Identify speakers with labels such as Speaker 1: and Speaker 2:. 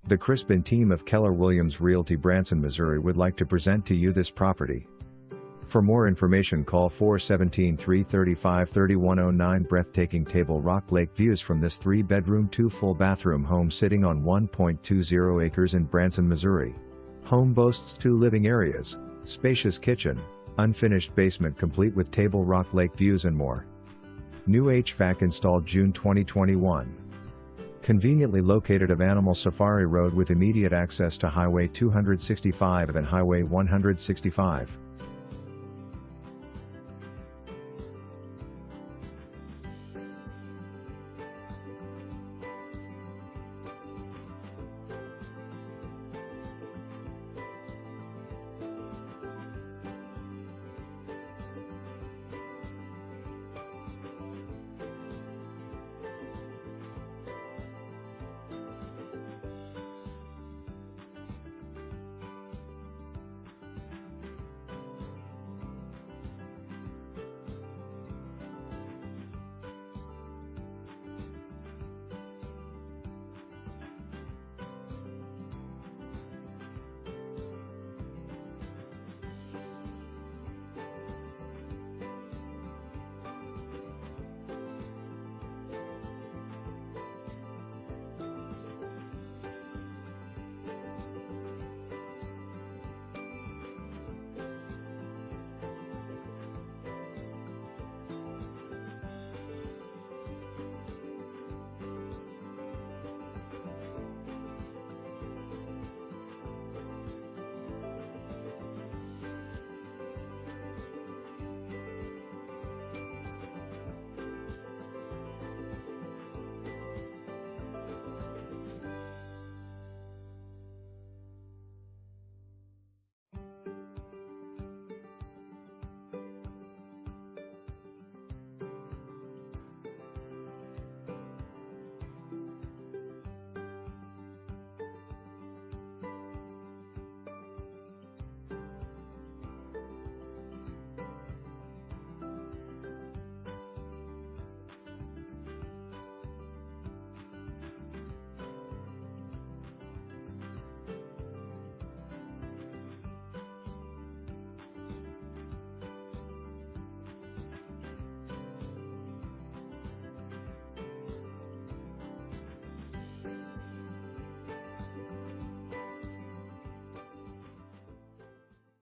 Speaker 1: The Crispin team of Keller Williams Realty Branson, Missouri would like to present to you this property. For more information call 417-335-3109. Breathtaking Table Rock Lake views from this 3-bedroom 2-full-bathroom home sitting on 1.20 acres in Branson, Missouri. Home boasts 2 living areas, spacious kitchen, unfinished basement complete with Table Rock Lake views and more. New HVAC installed June 2021. Conveniently located of Animal Safari Road with immediate access to Highway 265 and Highway 165.